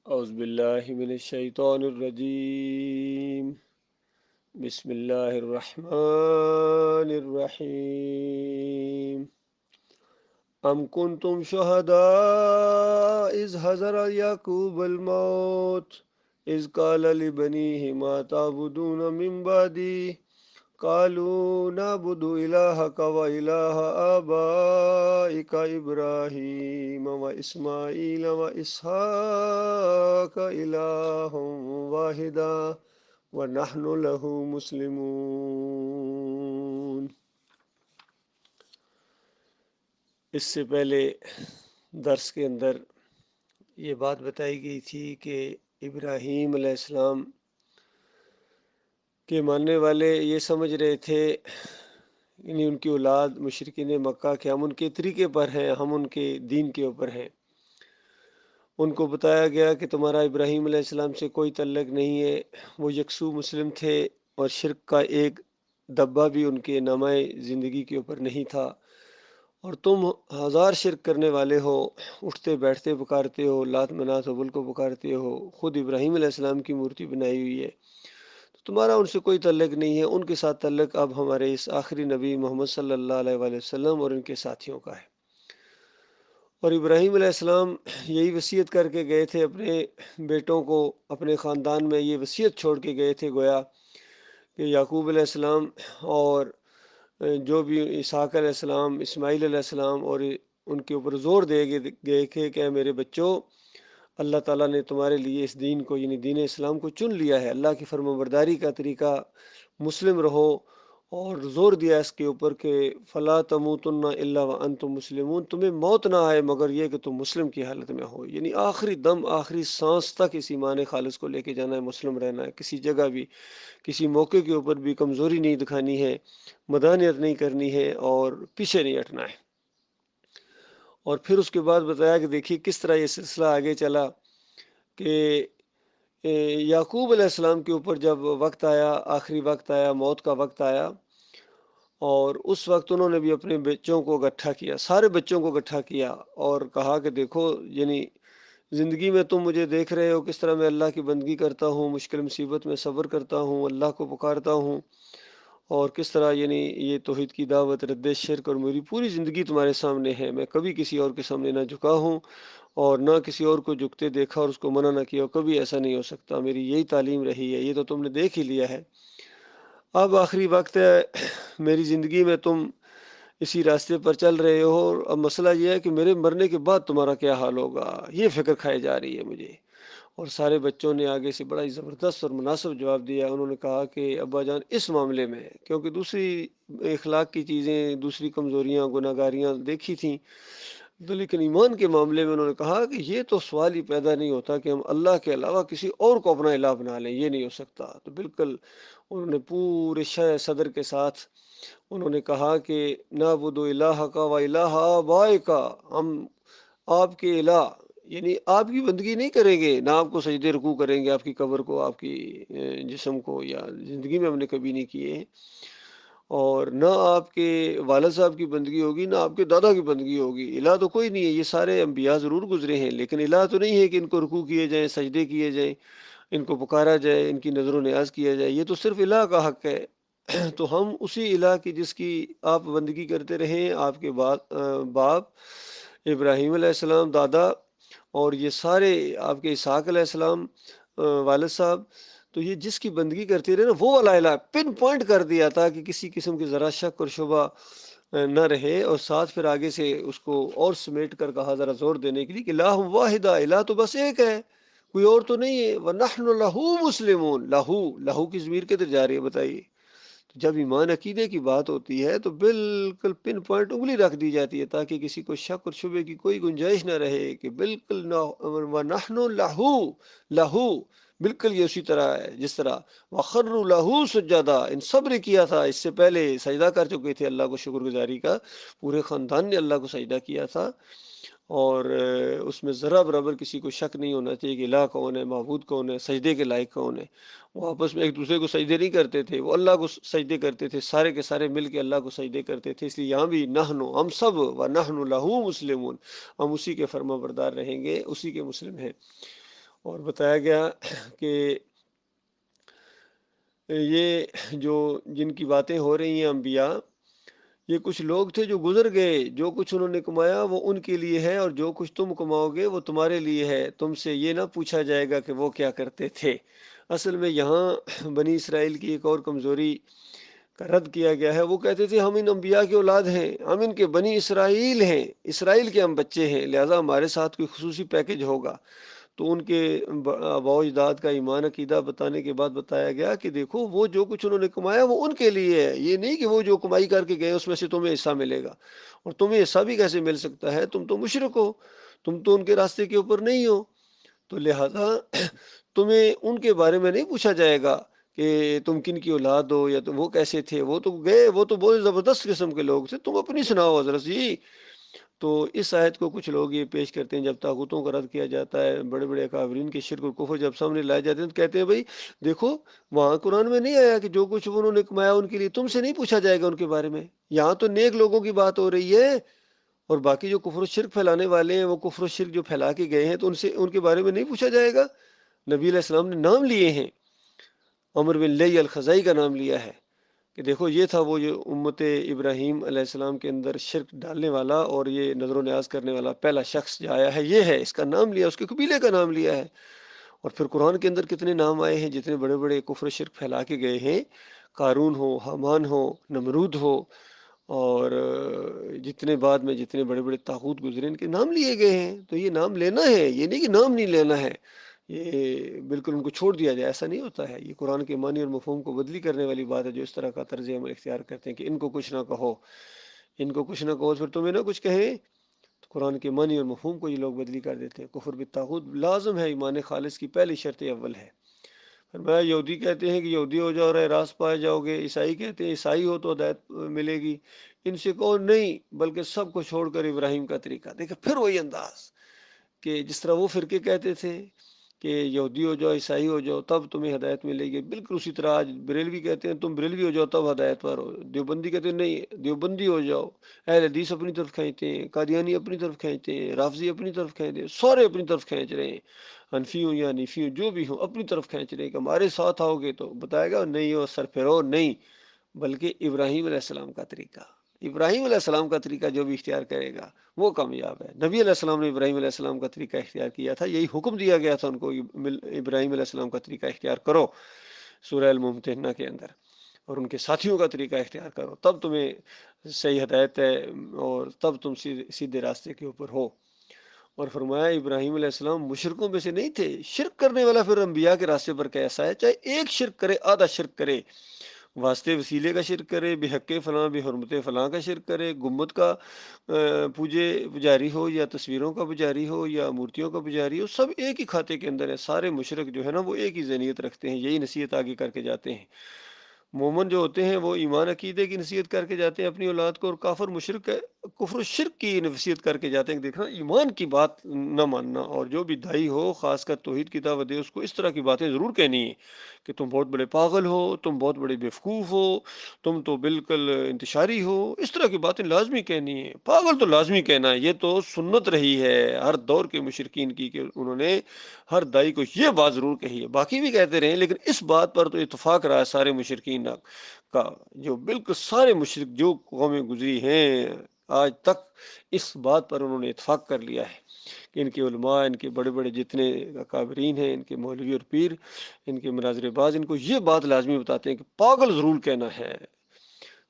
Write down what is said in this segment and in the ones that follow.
اعوذ باللہ من الشیطان الرجیم بسم اللہ الرحمن الرحیم ام کنتم شہداء اذ حضر یعقوب الموت اذ قال لبنیہ ما تعبدون من بعدی قالوا نعبد إلهك وإله آبائك إبراهيم وإسماعيل وإسحاق إلها واحدا ونحن له مسلمون۔ اس سے پہلے درس کے اندر یہ بات بتائی گئی تھی کہ ابراہیم علیہ السلام کے ماننے والے یہ سمجھ رہے تھے، یعنی ان کی اولاد مشرکین مکہ کہ ہم ان کے طریقے پر ہیں، ہم ان کے دین کے اوپر ہیں۔ ان کو بتایا گیا کہ تمہارا ابراہیم علیہ السلام سے کوئی تعلق نہیں ہے، وہ یکسو مسلم تھے اور شرک کا ایک دبہ بھی ان کے نامہ زندگی کے اوپر نہیں تھا، اور تم ہزار شرک کرنے والے ہو، اٹھتے بیٹھتے پکارتے ہو، لات منات حبل کو پکارتے ہو، خود ابراہیم علیہ السلام کی مورتی بنائی ہوئی ہے، تمہارا ان سے کوئی تعلق نہیں ہے۔ ان کے ساتھ تعلق اب ہمارے اس آخری نبی محمد صلی اللہ علیہ وآلہ وسلم اور ان کے ساتھیوں کا ہے۔ اور ابراہیم علیہ السلام یہی وصیت کر کے گئے تھے اپنے بیٹوں کو، اپنے خاندان میں یہ وصیت چھوڑ کے گئے تھے، گویا کہ یعقوب علیہ السلام اور جو بھی اسحاق علیہ السلام، اسماعیل علیہ السلام، اور ان کے اوپر زور دے گئے تھے کہ میرے بچوں، اللہ تعالیٰ نے تمہارے لیے اس دین کو، یعنی دین اسلام کو چن لیا ہے، اللہ کی فرمانبرداری کا طریقہ مسلم رہو، اور زور دیا اس کے اوپر کہ فلا تموتن الا وانتم مسلمون، تمہیں موت نہ آئے مگر یہ کہ تم مسلم کی حالت میں ہو، یعنی آخری دم، آخری سانس تک اس ایمان خالص کو لے کے جانا ہے، مسلم رہنا ہے، کسی جگہ بھی، کسی موقع کے اوپر بھی کمزوری نہیں دکھانی ہے، مدانیت نہیں کرنی ہے، اور پیچھے نہیں ہٹنا ہے۔ اور پھر اس کے بعد بتایا کہ دیکھیے کس طرح یہ سلسلہ آگے چلا کہ یعقوب علیہ السلام کے اوپر جب وقت آیا، آخری وقت آیا، موت کا وقت آیا، اور اس وقت انہوں نے بھی اپنے بچوں کو اکٹھا کیا، سارے بچوں کو اکٹھا کیا، اور کہا کہ دیکھو، یعنی زندگی میں تم مجھے دیکھ رہے ہو کس طرح میں اللہ کی بندگی کرتا ہوں، مشکل مصیبت میں صبر کرتا ہوں، اللہ کو پکارتا ہوں، اور کس طرح یعنی یہ توحید کی دعوت، رد شرک، اور میری پوری زندگی تمہارے سامنے ہے، میں کبھی کسی اور کے سامنے نہ جھکا ہوں اور نہ کسی اور کو جھکتے دیکھا اور اس کو منع نہ کیا، کبھی ایسا نہیں ہو سکتا، میری یہی تعلیم رہی ہے، یہ تو تم نے دیکھ ہی لیا ہے، اب آخری وقت ہے، میری زندگی میں تم اسی راستے پر چل رہے ہو، اور اب مسئلہ یہ ہے کہ میرے مرنے کے بعد تمہارا کیا حال ہوگا، یہ فکر کھائی جا رہی ہے مجھے۔ اور سارے بچوں نے آگے سے بڑا ہی زبردست اور مناسب جواب دیا، انہوں نے کہا کہ ابا جان اس معاملے میں، کیونکہ دوسری اخلاق کی چیزیں، دوسری کمزوریاں، گناہ گاریاں دیکھی تھیں، تو لیکن ایمان کے معاملے میں انہوں نے کہا کہ یہ تو سوال ہی پیدا نہیں ہوتا کہ ہم اللہ کے علاوہ کسی اور کو اپنا الہ بنا لیں، یہ نہیں ہو سکتا۔ تو بالکل انہوں نے پورے شرح صدر کے ساتھ انہوں نے کہا کہ نعبد الہک و الہ آبائک، ہم آپ کے الہ، یعنی آپ کی بندگی نہیں کریں گے، نہ آپ کو سجدے رکوع کریں گے، آپ کی قبر کو، آپ کی جسم کو، یا زندگی میں ہم نے کبھی نہیں کیے، اور نہ آپ کے والد صاحب کی بندگی ہوگی، نہ آپ کے دادا کی بندگی ہوگی، الہ تو کوئی نہیں ہے، یہ سارے انبیاء ضرور گزرے ہیں، لیکن الہ تو نہیں ہے کہ ان کو رکوع کیے جائیں، سجدے کیے جائیں، ان کو پکارا جائے، ان کی نظر و نیاز کیا جائے، یہ تو صرف الہ کا حق ہے۔ تو ہم اسی الہ کی جس کی آپ بندگی کرتے رہیں، آپ کے باپ ابراہیم علیہ السلام، دادا، اور یہ سارے آپ کے اسحاق علیہ السلام والد صاحب، تو یہ جس کی بندگی کرتے رہے نا، وہ والا الہ پن پوائنٹ کر دیا تھا کہ کسی قسم کی ذرا شک اور شبہ نہ رہے، اور ساتھ پھر آگے سے اس کو اور سمیٹ کر کہا ذرا زور دینے کے لیے کہ الہ واحدہ، الہ تو بس ایک ہے، کوئی اور تو نہیں ہے، وَنَحْنُ لَهُ مُسْلِمُونَ، لہو کی ضمیر کدھر جا رہی ہے بتائیے؟ جب ایمان عقیدے کی بات ہوتی ہے تو بالکل پن پوائنٹ انگلی رکھ دی جاتی ہے، تاکہ کسی کو شک اور شبے کی کوئی گنجائش نہ رہے، کہ بالکل وَنَحْنُ لَهُ، بالکل یہ اسی طرح ہے جس طرح وَخَرُّوا لَهُ سُجَّدًا، ان صبر کیا تھا، اس سے پہلے سجدہ کر چکے تھے، اللہ کو شکر گزاری کا، پورے خاندان نے اللہ کو سجدہ کیا تھا، اور اس میں ذرا برابر کسی کو شک نہیں ہونا چاہیے کہ الہ کون ہے، معبود کون ہے، سجدے کے لائق کون ہے۔ وہ آپس میں ایک دوسرے کو سجدے نہیں کرتے تھے، وہ اللہ کو سجدے کرتے تھے، سارے کے سارے مل کے اللہ کو سجدے کرتے تھے، اس لیے یہاں بھی نحنو، ہم سب، وَنَحْنُ لَهُ مُسْلِمُونَ، ہم اسی کے فرما بردار رہیں گے، اسی کے مسلم ہیں۔ اور بتایا گیا کہ یہ جو جن کی باتیں ہو رہی ہیں انبیاء، یہ کچھ لوگ تھے جو گزر گئے، جو کچھ انہوں نے کمایا وہ ان کے لیے ہے، اور جو کچھ تم کماؤ گے وہ تمہارے لیے ہے، تم سے یہ نہ پوچھا جائے گا کہ وہ کیا کرتے تھے۔ اصل میں یہاں بنی اسرائیل کی ایک اور کمزوری کا رد کیا گیا ہے۔ وہ کہتے تھے ہم ان انبیاء کی اولاد ہیں، ہم ان کے بنی اسرائیل ہیں، اسرائیل کے ہم بچے ہیں، لہذا ہمارے ساتھ کوئی خصوصی پیکج ہوگا۔ تو ان کے آباء و اجداد کا ایمان عقیدہ بتانے کے بعد بتایا گیا کہ دیکھو وہ جو کچھ انہوں نے کمایا وہ ان کے لیے ہے، یہ نہیں کہ وہ جو کمائی کر کے گئے اس میں سے تمہیں حصہ ملے گا، اور تمہیں حصہ بھی کیسے مل سکتا ہے، تم تو مشرک ہو، تم تو ان کے راستے کے اوپر نہیں ہو، تو لہذا تمہیں ان کے بارے میں نہیں پوچھا جائے گا کہ تم کن کی اولاد ہو یا وہ کیسے تھے، وہ تو گئے، وہ تو بہت زبردست قسم کے لوگ تھے، تم اپنی سناؤ حضرت جی۔ تو اس آیت کو کچھ لوگ یہ پیش کرتے ہیں جب طاغوتوں کا رد کیا جاتا ہے، بڑے بڑے اکابرین کے شرک و کفر جب سامنے لائے جاتے ہیں تو کہتے ہیں بھائی دیکھو وہاں قرآن میں نہیں آیا کہ جو کچھ انہوں نے کمایا ان کے لیے تم سے نہیں پوچھا جائے گا ان کے بارے میں، یہاں تو نیک لوگوں کی بات ہو رہی ہے، اور باقی جو کفر و شرک پھیلانے والے ہیں وہ کفر و شرک جو پھیلا کے گئے ہیں تو ان کے بارے میں نہیں پوچھا جائے گا۔ نبی علیہ السلام نے نام لیے ہیں، عمر بن لئی الخزائی کا نام لیا ہے کہ دیکھو یہ تھا وہ جو امت ابراہیم علیہ السلام کے اندر شرک ڈالنے والا اور یہ نظر و نیاز کرنے والا پہلا شخص جو آیا ہے یہ ہے، اس کا نام لیا، اس کے قبیلے کا نام لیا ہے۔ اور پھر قرآن کے اندر کتنے نام آئے ہیں جتنے بڑے بڑے کفر شرک پھیلا کے گئے ہیں، قارون ہو، حامان ہو، نمرود ہو، اور جتنے بعد میں جتنے بڑے بڑے طاغوت گزرے ان کے نام لیے گئے ہیں۔ تو یہ نام لینا ہے، یہ نہیں کہ نام نہیں لینا ہے، یہ بالکل ان کو چھوڑ دیا جائے، ایسا نہیں ہوتا ہے۔ یہ قرآن کے معنی اور مفہوم کو بدلی کرنے والی بات ہے جو اس طرح کا طرز عمل اختیار کرتے ہیں کہ ان کو کچھ نہ کہو، ان کو کچھ نہ کہو پھر تمہیں نہ کچھ کہیں، تو قرآن کے معنی اور مفہوم کو یہ لوگ بدلی کر دیتے ہیں۔ کفر بالطاغوت لازم ہے، ایمان خالص کی پہلی شرط اول ہے۔ فرمایا یہودی کہتے ہیں کہ یہودی ہو جاؤ رہے راست پائے جاؤ گے، عیسائی کہتے ہیں عیسائی ہو تو ہدایت ملے گی، ان سے کہو نہیں بلکہ سب کو چھوڑ کر ابراہیم کا طریقہ دیکھیں، پھر وہی انداز کہ جس طرح وہ فرقے کہتے تھے کہ یہودی ہو جاؤ عیسائی ہو جاؤ تب تمہیں ہدایت ملے گی، بالکل اسی طرح آج بریلوی کہتے ہیں تم بریلوی ہو جاؤ تب ہدایت پر ہو، دیوبندی کہتے ہیں نہیں دیوبندی ہو جاؤ، اہل حدیث اپنی طرف کھینچتے ہیں، قادیانی اپنی طرف کھینچتے ہیں، رافضی اپنی طرف کھینچتے ہیں، سارے اپنی طرف کھینچ رہے ہیں، حنفی ہوں یا حنیفی ہوں جو بھی ہوں اپنی طرف کھینچ رہے ہیں کہ ہمارے ساتھ آؤ گے تو بتائے گا نہیں ہو سر پھیرو، نہیں بلکہ ابراہیم علیہ السلام کا طریقہ، ابراہیم علیہ السلام کا طریقہ جو بھی اختیار کرے گا وہ کامیاب ہے۔ نبی علیہ السلام نے ابراہیم علیہ السلام کا طریقہ اختیار کیا تھا، یہی حکم دیا گیا تھا ان کو، ابراہیم علیہ السلام کا طریقہ اختیار کرو سورہ الممتحنہ کے اندر، اور ان کے ساتھیوں کا طریقہ اختیار کرو تب تمہیں صحیح ہدایت ہے اور تب تم سیدھے راستے کے اوپر ہو۔ اور فرمایا ابراہیم علیہ السلام مشرکوں میں سے نہیں تھے، شرک کرنے والا پھر انبیاء کے راستے پر کیسا ہے، چاہے ایک شرک کرے آدھا شرک کرے، واسطے وسیلے کا شرک کرے، بے حق فلاں بے حرمت فلاں کا شرک کرے، گنبد کا پجاری ہو یا تصویروں کا پجاری ہو یا مورتیوں کا پجاری ہو، سب ایک ہی کھاتے کے اندر ہے، سارے مشرک جو ہے نا وہ ایک ہی ذہنیت رکھتے ہیں، یہی نصیحت آگے کر کے جاتے ہیں۔ مومن جو ہوتے ہیں وہ ایمان عقیدے کی نصیحت کر کے جاتے ہیں اپنی اولاد کو، اور کافر مشرک کفر و شرک کی نصیحت کر کے جاتے ہیں کہ دیکھنا ایمان کی بات نہ ماننا، اور جو بھی دائی ہو خاص کر توحید کی دعوت دے اس کو اس طرح کی باتیں ضرور کہنی ہے کہ تم بہت بڑے پاگل ہو، تم بہت بڑے بیوقوف ہو، تم تو بالکل انتشاری ہو، اس طرح کی باتیں لازمی کہنی ہے، پاگل تو لازمی کہنا ہے، یہ تو سنت رہی ہے ہر دور کے مشرکین کی کہ انہوں نے ہر دائی کو یہ بات ضرور کہی ہے، باقی بھی کہتے رہے لیکن اس بات پر تو اتفاق رہا ہے سارے مشرکین کا، جو بالکل سارے مشرک جو قومیں گزری ہیں آج تک اس بات پر انہوں نے اتفاق کر لیا ہے کہ ان کے علماء، ان کے بڑے بڑے جتنے اکابرین ہیں، ان کے مولوی اور پیر، ان کے مناظر باز ان کو یہ بات لازمی بتاتے ہیں کہ پاگل ضرور کہنا ہے۔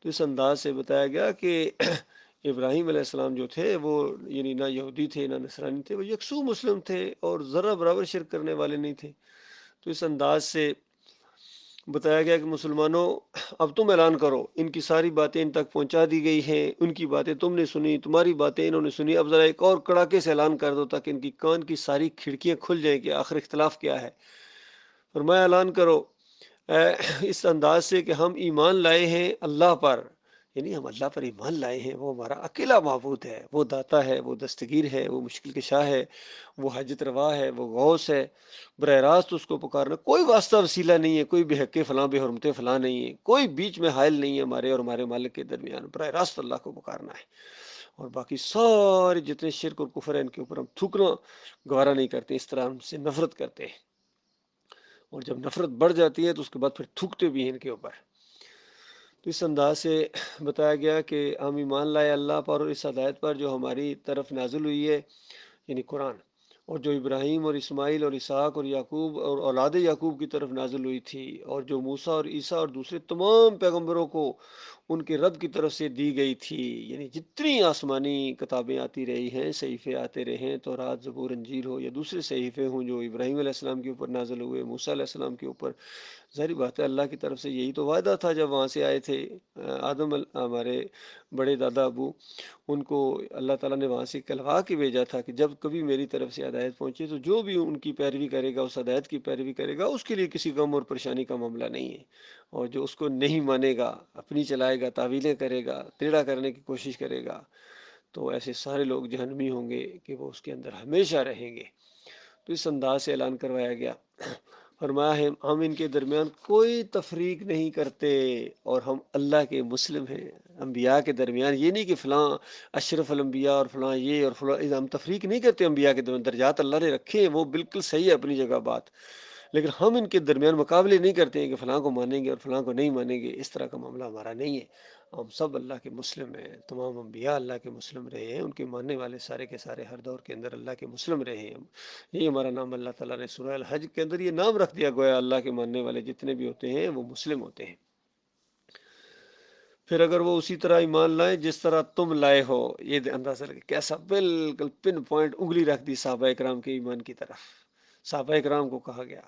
تو اس انداز سے بتایا گیا کہ ابراہیم علیہ السلام جو تھے وہ یعنی نہ یہودی تھے نہ نصرانی تھے، وہ یکسو مسلم تھے اور ذرہ برابر شرک کرنے والے نہیں تھے۔ تو اس انداز سے بتایا گیا کہ مسلمانوں اب تم اعلان کرو، ان کی ساری باتیں ان تک پہنچا دی گئی ہیں، ان کی باتیں تم نے سنی، تمہاری باتیں انہوں نے سنی، اب ذرا ایک اور کڑاکے سے اعلان کر دو تاکہ ان کی کان کی ساری کھڑکیاں کھل جائیں کہ آخر اختلاف کیا ہے۔ فرمایا اعلان کرو اس انداز سے کہ ہم ایمان لائے ہیں اللہ پر، یعنی ہم اللہ پر ایمان لائے ہیں، وہ ہمارا اکیلا معبود ہے، وہ داتا ہے، وہ دستگیر ہے، وہ مشکل کشا ہے، وہ حاجت روا ہے، وہ غوث ہے، براہ راست اس کو پکارنا، کوئی واسطہ وسیلہ نہیں ہے، کوئی بے حق فلاں بے حرمت فلاں نہیں ہے، کوئی بیچ میں حائل نہیں ہے ہمارے اور ہمارے مالک کے درمیان، براہ راست اللہ کو پکارنا ہے۔ اور باقی سارے جتنے شرک اور کفر ہیں ان کے اوپر ہم تھوکنا گوارا نہیں کرتے، اس طرح ہم سے نفرت کرتے ہیں، اور جب نفرت بڑھ جاتی ہے تو اس کے بعد پھر تھوکتے بھی ہیں ان کے اوپر۔ تو اس انداز سے بتایا گیا کہ ہم ایمان لائے اللہ پر اور اس ہدایت پر جو ہماری طرف نازل ہوئی ہے، یعنی قرآن، اور جو ابراہیم اور اسماعیل اور اسحاق اور یعقوب اور اولاد یعقوب کی طرف نازل ہوئی تھی، اور جو موسیٰ اور عیسیٰ اور دوسرے تمام پیغمبروں کو ان کے رب کی طرف سے دی گئی تھی، یعنی جتنی آسمانی کتابیں آتی رہی ہیں، صحیفے آتے رہے ہیں، تورات، زبور، انجیل ہو یا دوسرے صحیفے ہوں جو ابراہیم علیہ السلام کے اوپر نازل ہوئے، موسیٰ علیہ السلام کے اوپر، ظاہری بات ہے اللہ کی طرف سے یہی تو وعدہ تھا جب وہاں سے آئے تھے آدم ہمارے بڑے دادا ابو، ان کو اللہ تعالیٰ نے وہاں سے کہلوا کے بھیجا تھا کہ جب کبھی میری طرف سے ہدایت پہنچے تو جو بھی ان کی پیروی کرے گا، اس ہدایت کی پیروی کرے گا، اس کے لیے کسی غم اور پریشانی کا معاملہ نہیں ہے، اور جو اس کو نہیں مانے گا، اپنی چلائے گا، تعویلیں کرے گا، ٹیڑھا کرنے کی کوشش کرے گا، تو ایسے سارے لوگ جہنمی ہوں گے کہ وہ اس کے اندر ہمیشہ رہیں گے۔ تو اس انداز سے اعلان کروایا گیا۔ فرمایا ہے ہم ان کے درمیان کوئی تفریق نہیں کرتے اور ہم اللہ کے مسلم ہیں۔ انبیاء کے درمیان یہ نہیں کہ فلاں اشرف الانبیاء اور فلاں یہ اور فلاں، ہم تفریق نہیں کرتے انبیاء کے درمیان، درجات اللہ نے رکھے ہیں، وہ بالکل صحیح ہے اپنی جگہ بات، لیکن ہم ان کے درمیان مقابلے نہیں کرتے ہیں کہ فلاں کو مانیں گے اور فلاں کو نہیں مانیں گے، اس طرح کا معاملہ ہمارا نہیں ہے۔ ہم سب اللہ کے مسلم ہیں، تمام انبیاء اللہ کے مسلم رہے ہیں، ان کے ماننے والے سارے کے سارے ہر دور کے اندر اللہ کے مسلم رہے ہیں۔ یہ ہمارا نام اللہ تعالیٰ نے سورہ الحج کے اندر یہ نام رکھ دیا، گویا اللہ کے ماننے والے جتنے بھی ہوتے ہیں وہ مسلم ہوتے ہیں۔ پھر اگر وہ اسی طرح ایمان لائیں جس طرح تم لائے ہو، یہ اندازہ لگے کیسا بالکل پن پوائنٹ انگلی رکھ دی صحابہ اکرام کے ایمان کی طرف، صحابہ اکرام کو کہا گیا،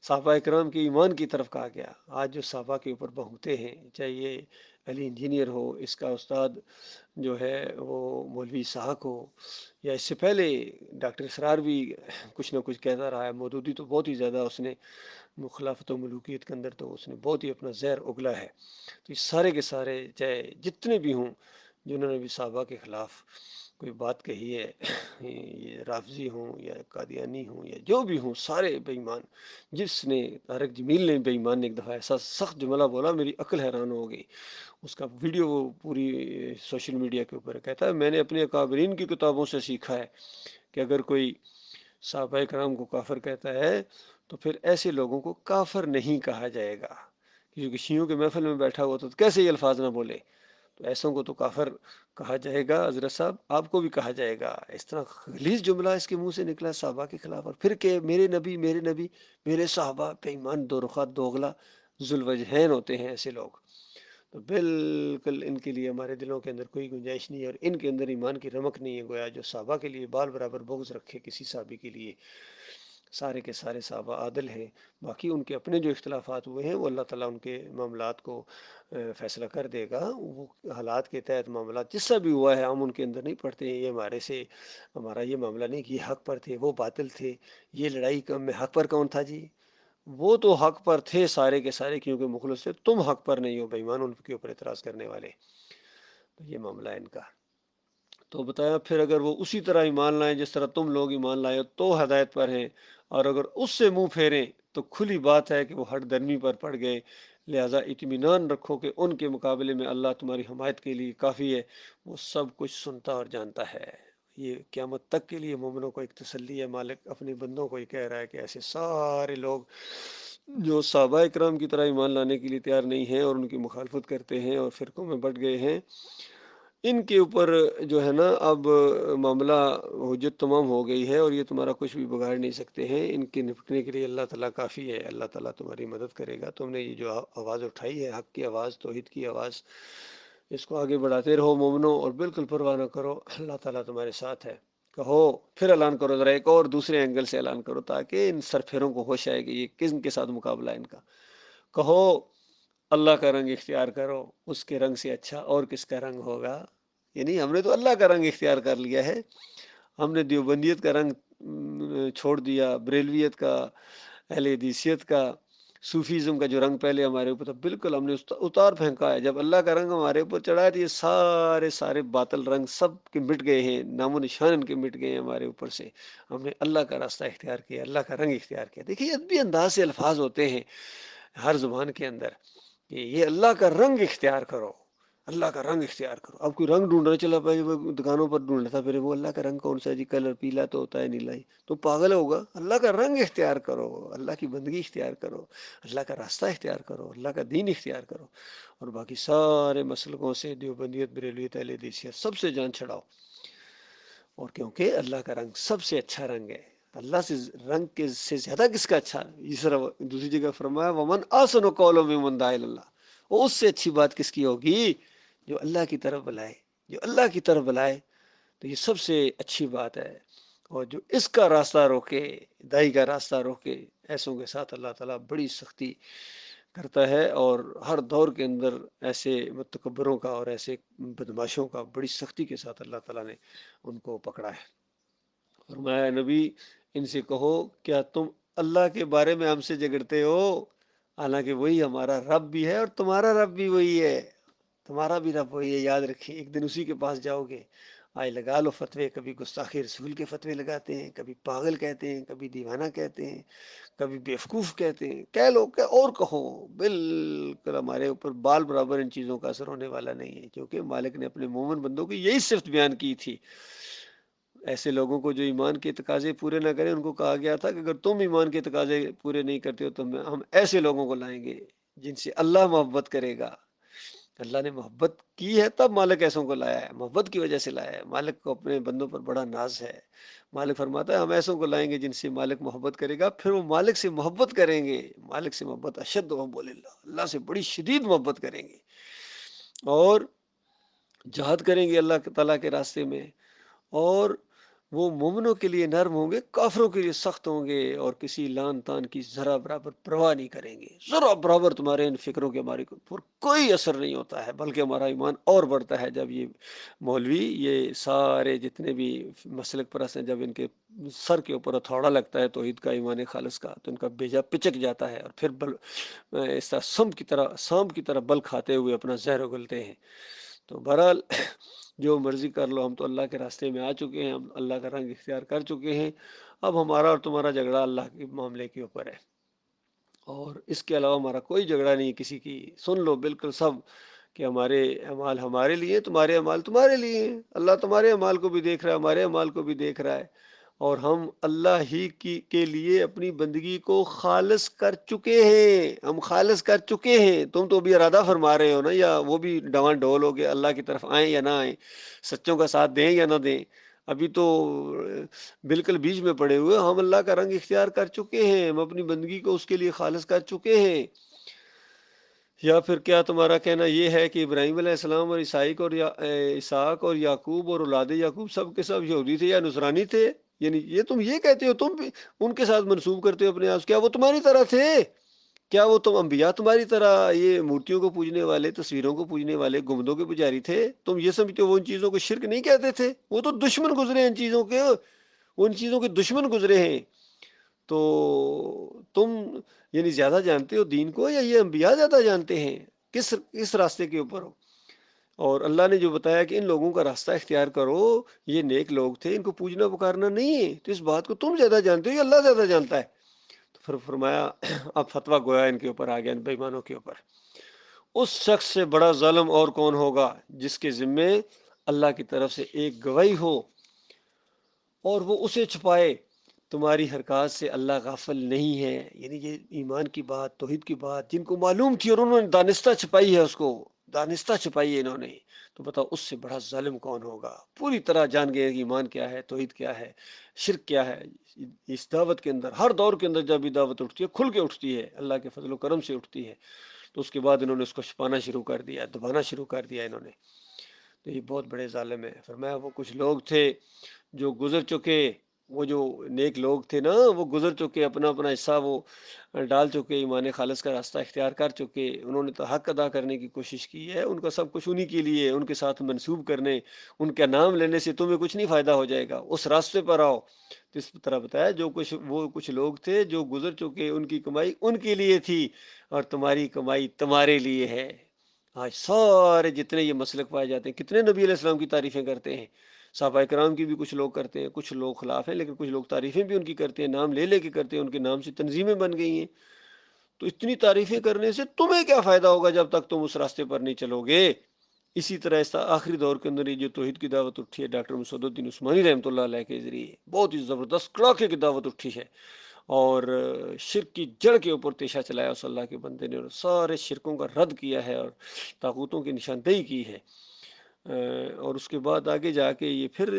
صحابہ اکرام کے ایمان کی طرف کہا گیا۔ آج جو صحابہ کے اوپر بہتے ہیں، چاہے یہ علی انجینئر ہو، اس کا استاد جو ہے وہ مولوی اسحاق ہو، یا اس سے پہلے ڈاکٹر اسرار بھی کچھ نہ کچھ کہتا رہا ہے، مودودی تو بہت ہی زیادہ اس نے خلافت و ملوکیت کے اندر تو اس نے بہت ہی اپنا زہر اگلا ہے۔ تو یہ سارے کے سارے چاہے جتنے بھی ہوں جنہوں نے بھی صحابہ کے خلاف کوئی بات کہی ہے، یہ رافضی ہوں یا قادیانی ہوں یا جو بھی ہوں، سارے بے ایمان۔ جس نے طارق جمیل نے بے ایمان نے ایک دفعہ ایسا سخت جملہ بولا، میری عقل حیران ہو گئی، اس کا ویڈیو وہ پوری سوشل میڈیا کے اوپر کہتا ہے میں نے اپنے اکابرین کی کتابوں سے سیکھا ہے کہ اگر کوئی صحابہ کرام کو کافر کہتا ہے تو پھر ایسے لوگوں کو کافر نہیں کہا جائے گا، کیونکہ شیعوں کے محفل میں بیٹھا ہوا تو کیسے یہ الفاظ نہ بولے، تو ایسوں کو تو کافر کہا جائے گا، حضرت صاحب آپ کو بھی کہا جائے گا۔ اس طرح خلیص جملہ اس کے منہ سے نکلا صحابہ کے خلاف، اور پھر کہ میرے نبی میرے نبی میرے صحابہ، بے ایمان، دو رخا دوغلا ذوالوجہین ہوتے ہیں ایسے لوگ۔ تو بالکل ان کے لیے ہمارے دلوں کے اندر کوئی گنجائش نہیں ہے، اور ان کے اندر ایمان کی رمق نہیں ہے۔ گویا جو صحابہ کے لیے بال برابر بغض رکھے کسی صحابی کے لیے، سارے کے سارے صحابہ عادل ہیں، باقی ان کے اپنے جو اختلافات ہوئے ہیں وہ اللہ تعالیٰ ان کے معاملات کو فیصلہ کر دے گا، وہ حالات کے تحت معاملات جس سے بھی ہوا ہے ہم ان کے اندر نہیں پڑھتے ہیں، یہ ہمارے سے ہمارا یہ معاملہ نہیں کہ یہ حق پر تھے وہ باطل تھے، یہ لڑائی کم میں حق پر کون تھا جی، وہ تو حق پر تھے سارے کے سارے، کیونکہ مخلص سے تم حق پر نہیں ہو بے ایمان، ان کے اوپر اعتراض کرنے والے۔ تو یہ معاملہ ہے ان کا۔ تو بتایا پھر اگر وہ اسی طرح ایمان لائیں جس طرح تم لوگ ایمان لائے ہو تو ہدایت پر ہیں، اور اگر اس سے منہ پھیریں تو کھلی بات ہے کہ وہ ہٹ درمی پر پڑ گئے، لہٰذا اطمینان رکھو کہ ان کے مقابلے میں اللہ تمہاری حمایت کے لیے کافی ہے، وہ سب کچھ سنتا اور جانتا ہے۔ یہ قیامت تک کے لیے مومنوں کو ایک تسلی ہے، مالک اپنے بندوں کو یہ کہہ رہا ہے کہ ایسے سارے لوگ جو صحابہ اکرام کی طرح ایمان لانے کے لیے تیار نہیں ہیں اور ان کی مخالفت کرتے ہیں اور فرقوں میں بٹ گئے ہیں، ان کے اوپر جو ہے نا اب معاملہ حجت تمام ہو گئی ہے، اور یہ تمہارا کچھ بھی بگاڑ نہیں سکتے ہیں، ان کے نپٹنے کے لیے اللہ تعالیٰ کافی ہے، اللہ تعالیٰ تمہاری مدد کرے گا۔ تم نے یہ جو آواز اٹھائی ہے، حق کی آواز، توحید کی آواز، اس کو آگے بڑھاتے رہو مومنو، اور بالکل پرواہ نہ کرو، اللہ تعالیٰ تمہارے ساتھ ہے۔ کہو، پھر اعلان کرو، ذرا ایک اور دوسرے اینگل سے اعلان کرو تاکہ ان سرفیروں کو ہوش آئے کہ یہ کن کے ساتھ مقابلہ ہے ان کا۔ کہو اللہ کا رنگ اختیار کرو، اس کے رنگ سے اچھا اور کس کا رنگ ہوگا، یعنی ہم نے تو اللہ کا رنگ اختیار کر لیا ہے، ہم نے دیوبندیت کا رنگ چھوڑ دیا، بریلویت کا، اہل حدیثیت کا، صوفیزم کا جو رنگ پہلے ہمارے اوپر تھا بالکل ہم نے اتار پھینکا ہے۔ جب اللہ کا رنگ ہمارے اوپر چڑھا ہے تو یہ سارے سارے باطل رنگ سب کے مٹ گئے ہیں، نام و نشان ان کے مٹ گئے ہیں ہمارے اوپر سے، ہم نے اللہ کا راستہ اختیار کیا، اللہ کا رنگ اختیار کیا۔ دیکھیے ادبی انداز سے الفاظ ہوتے ہیں ہر زبان کے اندر کہ یہ اللہ کا رنگ اختیار کرو، اللہ کا رنگ اختیار کرو. اب کوئی رنگ ڈھونڈنا چلا پہلے وہ دکانوں پر ڈھونڈ تھا، پھر وہ اللہ کا رنگ کون سا ہے جی؟ کلر پیلا تو ہوتا ہے، نیلا ہی تو پاگل ہوگا. اللہ کا رنگ اختیار کرو، اللہ کی بندگی اختیار کرو، اللہ کا راستہ اختیار کرو، اللہ کا دین اختیار کرو، اور باقی سارے مسلکوں سے دیوبندیت، بریلویت، اہل حدیثیت سب سے جان چھڑاؤ. اور کیونکہ اللہ کا رنگ سب سے اچھا رنگ ہے. اللہ سے رنگ کے سے زیادہ کس کا اچھا؟ اس طرح دوسری جگہ فرمایا ومن احسن قولا ممن دعا الی اللہ. وہ اس سے اچھی بات کس کی ہوگی؟ جو اللہ کی طرف بلائے، جو اللہ کی طرف بلائے. تو یہ سب سے اچھی بات ہے. اور جو اس کا راستہ روکے، دائی کا راستہ روکے، ایسوں کے ساتھ اللہ تعالیٰ بڑی سختی کرتا ہے. اور ہر دور کے اندر ایسے متکبروں کا اور ایسے بدماشوں کا بڑی سختی کے ساتھ اللہ تعالیٰ نے ان کو پکڑا ہے. فرمایا نبی ان سے کہو کیا تم اللہ کے بارے میں ہم سے جھگڑتے ہو؟ حالانکہ وہی ہمارا رب بھی ہے اور تمہارا رب بھی وہی ہے، تمہارا بھی رب وہی ہے. یاد رکھیں ایک دن اسی کے پاس جاؤ گے. آج لگا لو فتوے، کبھی گستاخی رسول کے فتوے لگاتے ہیں، کبھی پاگل کہتے ہیں، کبھی دیوانہ کہتے ہیں، کبھی بیوقوف کہتے ہیں. کہہ لو کہ اور کہو، بالکل ہمارے اوپر بال برابر ان چیزوں کا اثر ہونے والا نہیں ہے، کیونکہ مالک نے اپنے مومن بندوں کی یہی صفت بیان کی تھی. ایسے لوگوں کو جو ایمان کے تقاضے پورے نہ کریں، ان کو کہا گیا تھا کہ اگر تم ایمان کے تقاضے پورے نہیں کرتے ہو تو ہم ایسے لوگوں کو لائیں گے جن سے اللہ محبت کرے گا. اللہ نے محبت کی ہے تب مالک ایسوں کو لایا ہے، محبت کی وجہ سے لایا ہے. مالک کو اپنے بندوں پر بڑا ناز ہے. مالک فرماتا ہے ہم ایسوں کو لائیں گے جن سے مالک محبت کرے گا، پھر وہ مالک سے محبت کریں گے. مالک سے محبت اشد حب اللہ، اللہ سے بڑی شدید محبت کریں گے، اور جہاد کریں گے اللہ تعالیٰ کے راستے میں. اور وہ مومنوں کے لیے نرم ہوں گے، کافروں کے لیے سخت ہوں گے، اور کسی لان تان کی ذرا برابر پرواہ نہیں کریں گے. ذرا برابر تمہارے ان فکروں کے ہمارے پر کوئی اثر نہیں ہوتا ہے، بلکہ ہمارا ایمان اور بڑھتا ہے جب یہ مولوی، یہ سارے جتنے بھی مسلک پرست ہیں، جب ان کے سر کے اوپر ہتھوڑا لگتا ہے توحید کا، ایمان خالص کا، تو ان کا بیجا پچک جاتا ہے، اور پھر اس طرح سانپ کی طرح بل کھاتے ہوئے اپنا زہر اگلتے ہیں. تو بہرحال جو مرضی کر لو، ہم تو اللہ کے راستے میں آ چکے ہیں، ہم اللہ کا رنگ اختیار کر چکے ہیں. اب ہمارا اور تمہارا جھگڑا اللہ کے معاملے کے اوپر ہے، اور اس کے علاوہ ہمارا کوئی جھگڑا نہیں کسی کی. سن لو بالکل سب کہ ہمارے اعمال ہمارے لیے، تمہارے اعمال تمہارے لیے ہیں. اللہ تمہارے اعمال کو بھی دیکھ رہا ہے، ہمارے اعمال کو بھی دیکھ رہا ہے، اور ہم اللہ ہی کے لیے اپنی بندگی کو خالص کر چکے ہیں. ہم خالص کر چکے ہیں. تم تو بھی ارادہ فرما رہے ہو نا، یا وہ بھی ڈوان ڈول ہو گے اللہ کی طرف آئیں یا نہ آئیں، سچوں کا ساتھ دیں یا نہ دیں. ابھی تو بالکل بیچ میں پڑے ہوئے. ہم اللہ کا رنگ اختیار کر چکے ہیں، ہم اپنی بندگی کو اس کے لیے خالص کر چکے ہیں. یا پھر کیا تمہارا کہنا یہ ہے کہ ابراہیم علیہ السلام اور اسحاق اور یعقوب اور اولاد یعقوب سب کے سب یہودی تھے یا نصرانی تھے؟ یعنی یہ تم یہ کہتے ہو، تم بھی ان کے ساتھ منسوب کرتے ہو اپنے آپ. کیا وہ تمہاری طرح تھے؟ کیا وہ تم انبیاء تمہاری طرح یہ مورتیوں کو پوجنے والے، تصویروں کو پوجنے والے، گنبدوں کے پجاری تھے؟ تم یہ سمجھتے ہو وہ ان چیزوں کو شرک نہیں کہتے تھے؟ وہ تو دشمن گزرے ہیں ان چیزوں کے، وہ ان چیزوں کے دشمن گزرے ہیں. تو تم یعنی زیادہ جانتے ہو دین کو، یا یہ انبیاء زیادہ جانتے ہیں؟ کس راستے کے اوپر ہو؟ اور اللہ نے جو بتایا کہ ان لوگوں کا راستہ اختیار کرو، یہ نیک لوگ تھے، ان کو پوجنا پکارنا نہیں ہے، تو اس بات کو تم زیادہ جانتے ہو یا اللہ زیادہ جانتا ہے؟ تو پھر فرمایا اب فتویٰ گویا ان کے اوپر آ گیا، ان بے ایمانوں کے اوپر. اس شخص سے بڑا ظالم اور کون ہوگا جس کے ذمے اللہ کی طرف سے ایک گواہی ہو اور وہ اسے چھپائے. تمہاری حرکات سے اللہ غافل نہیں ہے. یعنی یہ ایمان کی بات، توحید کی بات جن کو معلوم تھی اور انہوں نے دانستہ چھپائی ہے، اس کو دانستہ چھپائی ہے انہوں نے. تو بتاؤ اس سے بڑا ظالم کون ہوگا؟ پوری طرح جان گئے کہ ایمان کیا ہے، توحید کیا ہے، شرک کیا ہے. اس دعوت کے اندر، ہر دور کے اندر جب یہ دعوت اٹھتی ہے کھل کے اٹھتی ہے، اللہ کے فضل و کرم سے اٹھتی ہے. تو اس کے بعد انہوں نے اس کو چھپانا شروع کر دیا، دبانا شروع کر دیا انہوں نے. تو یہ بہت بڑے ظالم ہیں. فرمایا وہ کچھ لوگ تھے جو گزر چکے، وہ جو نیک لوگ تھے نا، وہ گزر چکے، اپنا اپنا حصہ وہ ڈال چکے، ایمان خالص کا راستہ اختیار کر چکے. انہوں نے تو حق ادا کرنے کی کوشش کی ہے، ان کا سب کچھ انہی کے لیے. ان کے ساتھ منسوب کرنے، ان کا نام لینے سے تمہیں کچھ نہیں فائدہ ہو جائے گا. اس راستے پر آؤ. تو اس طرح بتایا وہ کچھ لوگ تھے جو گزر چکے، ان کی کمائی ان کے لیے تھی، اور تمہاری کمائی تمہارے لیے ہے. آج سارے جتنے یہ مسلک پائے جاتے ہیں، کتنے نبی علیہ السلام کی تعریفیں کرتے ہیں. صحابہ کرام کی بھی کچھ لوگ کرتے ہیں، کچھ لوگ خلاف ہیں، لیکن کچھ لوگ تعریفیں بھی ان کی کرتے ہیں، نام لے لے کے کرتے ہیں، ان کے نام سے تنظیمیں بن گئی ہیں. تو اتنی تعریفیں کرنے سے تمہیں کیا فائدہ ہوگا جب تک تم اس راستے پر نہیں چلو گے؟ اسی طرح اس آخری دور کے اندر یہ جو توحید کی دعوت اٹھی ہے ڈاکٹر مسعود الدین عثمانی رحمۃ اللہ علیہ کے ذریعے، بہت ہی زبردست کڑاکے کی دعوت اٹھی ہے، اور شرک کی جڑ کے اوپر تیشہ چلایا اس اللہ کے بندے نے، اور سارے شرکوں کا رد کیا ہے اور طاغوتوں کی نشاندہی کی ہے۔ اور اس کے بعد آگے جا کے یہ پھر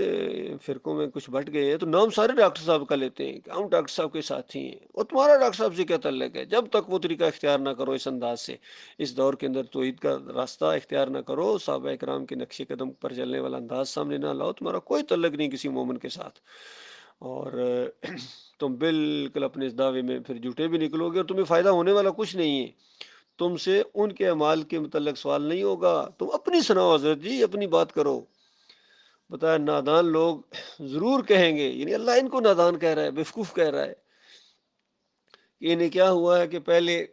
فرقوں میں کچھ بٹ گئے ہیں، تو نام سارے ڈاکٹر صاحب کا لیتے ہیں کہ ہم ڈاکٹر صاحب کے ساتھی ہیں، اور تمہارا ڈاکٹر صاحب سے کیا تعلق ہے؟ جب تک وہ طریقہ اختیار نہ کرو اس انداز سے، اس دور کے اندر توحید کا راستہ اختیار نہ کرو، صحابہ کرام کے نقش قدم پر چلنے والا انداز سامنے نہ لاؤ، تمہارا کوئی تعلق نہیں کسی مومن کے ساتھ، اور تم بالکل اپنے اس دعوے میں پھر جھوٹے بھی نکلو گے، اور تمہیں فائدہ ہونے والا کچھ نہیں ہے، تم سے ان کے اعمال کے متعلق سوال نہیں ہوگا، تم اپنی سناؤ حضرت جی، اپنی بات کرو۔ بتایا نادان لوگ ضرور کہیں گے، یعنی اللہ ان کو نادان کہہ رہا ہے، بیوقوف کہہ رہا ہے، کہ انہیں کیا ہوا ہے کہ پہلے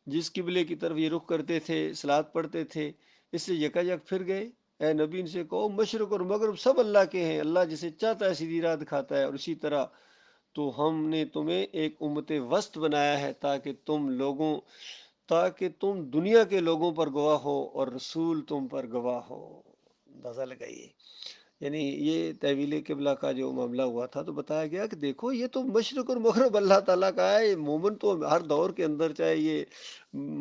جس قبلے کی طرف یہ رخ کرتے تھے، صلات پڑھتے تھے، اس سے یکا یک پھر گئے۔ اے نبی ان سے کہو مشرق اور مغرب سب اللہ کے ہیں، اللہ جسے چاہتا ہے سیدھی راہ دکھاتا ہے، اور اسی طرح تو ہم نے تمہیں ایک امت وسط بنایا ہے تاکہ تم دنیا کے لوگوں پر گواہ ہو اور رسول تم پر گواہ ہو۔ اندازہ لگائیے، یعنی یہ تحویل قبلہ کا جو معاملہ ہوا تھا تو بتایا گیا کہ دیکھو یہ تو مشرق اور مغرب اللہ تعالیٰ کا ہے، مومن تو ہر دور کے اندر چاہے یہ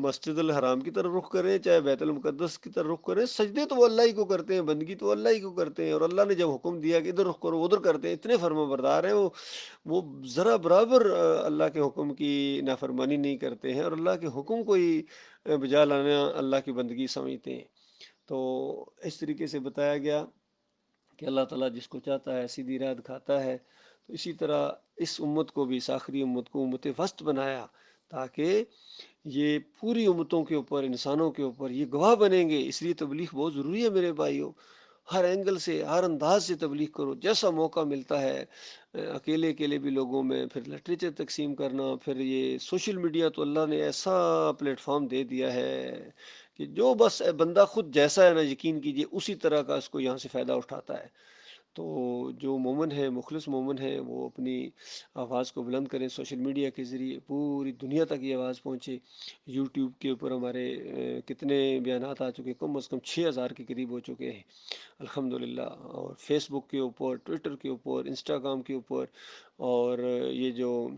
مسجد الحرام کی طرف رخ کریں چاہے بیت المقدس کی طرف رخ کریں، سجدے تو وہ اللہ ہی کو کرتے ہیں، بندگی تو اللہ ہی کو کرتے ہیں، اور اللہ نے جب حکم دیا کہ ادھر رخ کرو ادھر کرتے ہیں، اتنے فرما بردار ہیں وہ ذرا برابر اللہ کے حکم کی نافرمانی نہیں کرتے ہیں، اور اللہ کے حکم کو ہی بجا لانا اللہ کی بندگی سمجھتے ہیں۔ تو اس طریقے سے بتایا گیا کہ اللہ تعالیٰ جس کو چاہتا ہے سیدھی راہ دکھاتا ہے، تو اسی طرح اس امت کو بھی، اس آخری امت کو امت وسط بنایا، تاکہ یہ پوری امتوں کے اوپر، انسانوں کے اوپر یہ گواہ بنیں گے۔ اس لیے تبلیغ بہت ضروری ہے میرے بھائیوں، ہر اینگل سے، ہر انداز سے تبلیغ کرو، جیسا موقع ملتا ہے، اکیلے اکیلے بھی لوگوں میں، پھر لٹریچر تقسیم کرنا، پھر یہ سوشل میڈیا تو اللہ نے ایسا پلیٹ فارم دے دیا ہے کہ جو بس بندہ خود جیسا ہے نا، یقین کیجئے اسی طرح کا اس کو یہاں سے فائدہ اٹھاتا ہے۔ تو جو مومن ہے، مخلص مومن ہے، وہ اپنی آواز کو بلند کریں، سوشل میڈیا کے ذریعے پوری دنیا تک یہ آواز پہنچے۔ یوٹیوب کے اوپر ہمارے کتنے بیانات آ چکے، کم از کم 6,000 کے قریب ہو چکے ہیں الحمدللہ، اور فیس بک کے اوپر، ٹویٹر کے اوپر، انسٹاگرام کے اوپر، اور یہ جو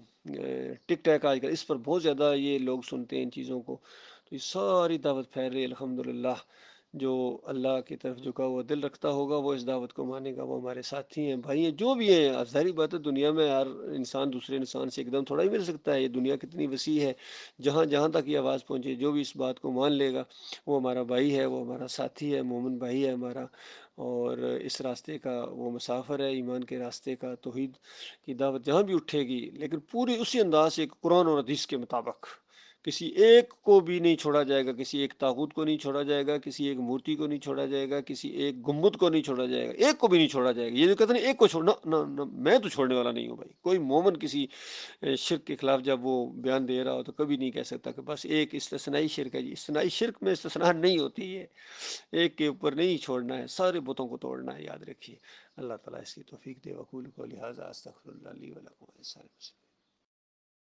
ٹک ٹاک آج کل اس پر بہت زیادہ یہ لوگ سنتے ہیں ان چیزوں کو، تو یہ ساری دعوت پھیل رہی ہے الحمدللہ۔ جو اللہ کی طرف جھکا ہوا دل رکھتا ہوگا وہ اس دعوت کو مانے گا، وہ ہمارے ساتھی ہیں، بھائی ہیں، جو بھی ہیں۔ ظاہری بات ہے دنیا میں ہر انسان دوسرے انسان سے ایک دم تھوڑا ہی مل سکتا ہے، یہ دنیا کتنی وسیع ہے، جہاں جہاں تک یہ آواز پہنچے، جو بھی اس بات کو مان لے گا وہ ہمارا بھائی ہے، وہ ہمارا ساتھی ہے، مومن بھائی ہے ہمارا، اور اس راستے کا وہ مسافر ہے، ایمان کے راستے کا۔ توحید کی دعوت جہاں بھی اٹھے گی لیکن پوری اسی انداز سے قرآن اور حدیث کے مطابق، کسی ایک کو بھی نہیں چھوڑا جائے گا، کسی ایک طاغوت کو نہیں چھوڑا جائے گا، کسی ایک مورتی کو نہیں چھوڑا جائے گا، کسی ایک گنبد کو نہیں چھوڑا جائے گا، ایک کو بھی نہیں چھوڑا جائے گا۔ یہ جو کہتے ہیں ایک کو چھوڑنا، نہ نہ، میں تو چھوڑنے والا نہیں ہوں بھائی۔ کوئی مومن کسی شرک کے خلاف جب وہ بیان دے رہا ہو تو کبھی نہیں کہہ سکتا کہ بس ایک استثنائی شرک ہے جی، استثنائی شرک میں استثناء نہیں ہوتی ہے، ایک کے اوپر نہیں چھوڑنا ہے، سارے بتوں کو توڑنا ہے، یاد رکھیے۔ اللہ تعالیٰ اس کی توفیق دے۔ وقول قولی ھذا استغفر اللہ لی ولکم۔